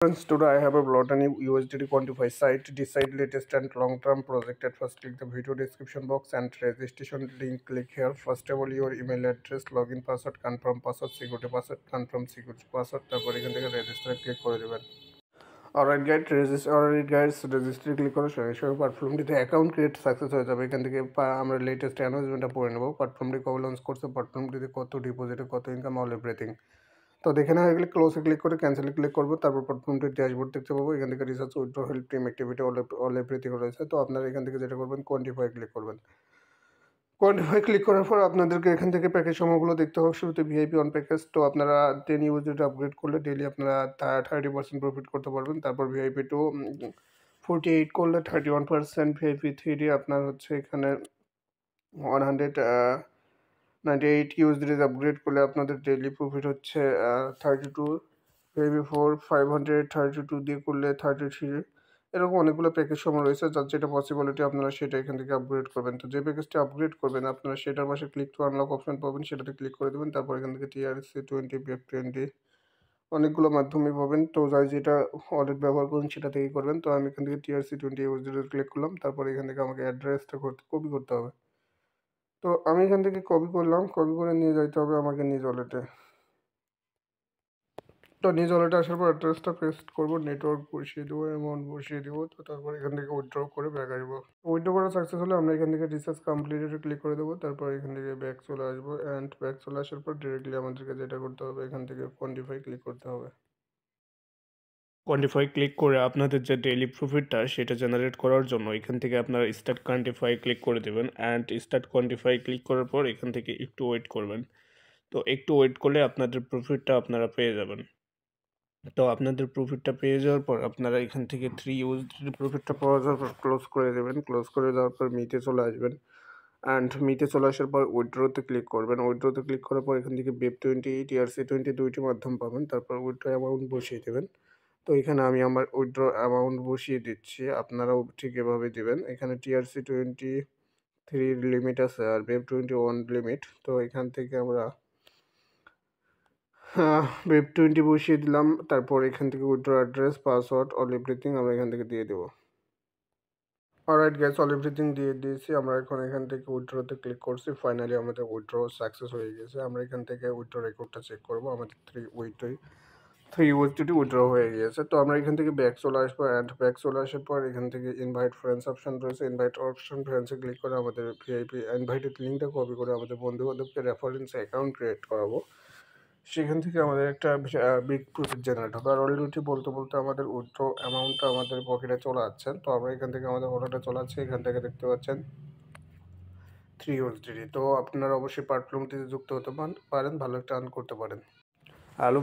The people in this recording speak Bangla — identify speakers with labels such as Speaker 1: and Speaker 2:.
Speaker 1: Friends, today I have uploaded a new USDT Quantify site. Decide latest and long-term project. At first, click the video description box and registration link. Click here. First of all, your email address, login password, confirm password, security password, confirm security password. তারপর এখান থেকে register click করে দেবেন। Alright guys, register click করে সঙ্গে সঙ্গে প্ল্যাটফর্মটিতে অ্যাকাউন্ট ক্রিয়েট সাকসেস হয়ে যাবে। এখান থেকে আমরা লেটেস্ট অ্যানাউন্সমেন্টটা পড়ে নেব। প্ল্যাটফর্মটি কবে লঞ্চ করছে, প্ল্যাটফর্মটিতে কত ডিপোজিটে কত ইনকাম, অল এভরিথিং। তো দেখে নেওয়া হয়ে গেলে ক্লোজে ক্লিক করে ক্যান্সেলে ক্লিক করবো। তারপর প্ল্যাটফর্মটির ড্যাশবোর্ড দেখতে পাবো। এখান থেকে research, withdraw, help, team activity, all everything রয়েছে। তো আপনারা এখান থেকে যেটা করবেন, কোয়ান্টিফাই ক্লিক করবেন। কোয়ান্টিফাই ক্লিক করার পর আপনাদেরকে এখান থেকে প্যাকেজ সমূহগুলো দেখতে হবে। শুরুতে ভিআইপি অন প্যাকেজ। তো আপনারা 10 ইউএসডিটি আপগ্রেড করলে ডেইলি আপনারা 30% প্রফিট করতে পারবেন। তারপর ভিআইপি 2 48 করলে 31%, ভিআইপি 3 আপনার হচ্ছে এখানে 198 ইউএসডিটি আপগ্রেড করলে আপনাদের ডেইলি প্রফিট হচ্ছে 32, ভিআইপি 4 532 দিয়ে করলে 33। এরকম অনেকগুলো প্যাকেজ সময় রয়েছে, যার যেটা পসিবিলিটি আপনারা সেটা এখান থেকে আপগ্রেড করবেন। তো যে প্যাকেজটি আপগ্রেড করবেন আপনারা সেটার পাশে ক্লিক টু আনলক অপশন পাবেন, সেটাতে ক্লিক করে দেবেন। তারপর এখান থেকে TRC20, BF20 অনেকগুলো মাধ্যমে পাবেন। তো যাই যেটা ওয়ালেট ব্যবহার করুন সেটা থেকেই করবেন। তো আমি এখান থেকে TRC20 ইউএসডিটি ক্লিক করলাম। তারপর এখান থেকে আমাকে অ্যাড্রেসটা কপি করতে হবে। তো আমি এখান থেকে কপি করলাম, কপি করে নিয়ে যাইতে হবে আমাকে নিজ ওয়ালেটে। তো নিজ ওয়ালেটে আসার পর অ্যাড্রেসটা পেস্ট করবো, নেটওয়ার্ক বসিয়ে দেবো, অ্যামাউন্ট বসিয়ে দেবো। তো তারপর এখান থেকে উইথড্র করে ব্যাক আসবো। উইথড্র করা সাকসেস হলে আমরা এখান থেকে রিসার্চ কমপ্লিটেড ক্লিক করে দেবো। তারপর এখান থেকে ব্যাক চলে আসবো। অ্যান্ড ব্যাক চলে আসার পর ডিরেক্টলি আমাদেরকে যেটা করতে হবে, এখান থেকে কোয়ান্টিফাই ক্লিক করতে হবে। কোয়ান্টিফাই ক্লিক করে আপনাদের যে ডেইলি প্রফিটটা সেটা জেনারেট করার জন্য এখান থেকে আপনারা স্টার্ট কোয়ান্টিফাই ক্লিক করে দেবেন। অ্যান্ড স্টার্ট কোয়ান্টিফাই ক্লিক করার পর এখান থেকে একটু ওয়েট করবেন। তো একটু ওয়েট করলে আপনাদের প্রফিটটা আপনারা পেয়ে যাবেন। তো আপনাদের প্রফিটটা পেয়ে যাওয়ার পর আপনারা এখান থেকে 3 ইউএসডি প্রফিটটা পাওয়া যাওয়ার পর ক্লোজ করে দেবেন। ক্লোজ করে দেওয়ার পর মিতে চলে আসবেন। অ্যান্ড মিতে চলে আসার পর উইথড্রোতে ক্লিক করবেন। উইথড্রোতে ক্লিক করার পর এখান থেকে BF20, TRC20 দুইটি মাধ্যম পাবেন। তারপর উইথড্র অ্যামাউন্ট বসিয়ে দেবেন। তো এখানে আমি আমার উইথড্র অ্যামাউন্ট বসিয়ে দিচ্ছি, আপনারাও ঠিক এভাবে দেবেন। এখানে TRC23 লিমিট আছে আর BF21 লিমিট। তো এখান থেকে আমরা BF20 বসিয়ে দিলাম। তারপর এখান থেকে withdraw address, password, all everything আমরা এখান থেকে দিয়ে দেবো। অলরাইট গাইস, অল এভরিথিং দিয়ে দিয়েছি। আমরা এখন এখান থেকে উইথড্রতে ক্লিক করছি। ফাইনালি আমাদের উইথড্র সাকসেস হয়ে গেছে। আমরা এখান থেকে উইথড্র রেকর্ডটা চেক করবো। আমাদের 3 ইউএসডিটি উইথড্র হয়ে গিয়েছে। তো আমরা এখান থেকে ব্যাক চলে আসবো। অ্যান্ড ব্যাক চলে আসার পর এখান থেকে ইনভাইট ফ্রেন্ডস অপশন রয়েছে। ইনভাইট অপশন ফ্রেন্ডসে ক্লিক করে আমাদের ভিআইপি ইনভাইটেড লিঙ্কটা কপি করে আমাদের বন্ধু বান্ধবকে রেফারেন্স অ্যাকাউন্ট ক্রিয়েট করাবো। সেখান থেকে আমাদের একটা বিগ প্রফিট জেনারেট হবে। আর অলরেডি বলতে বলতে আমাদের উইথড্র অ্যামাউন্টটা আমাদের পকেটে চলে আসছে। তো আমরা এখান থেকে আমাদের ওয়ালেটে চলে আসছে। এখান থেকে দেখতে পাচ্ছেন 3 ইউএসডিটি। তো আপনারা অবশ্যই প্ল্যাটফর্মটিতে যুক্ত হতে পারেন, ভালো একটা আর্ন করতে পারেন। হ্যালো।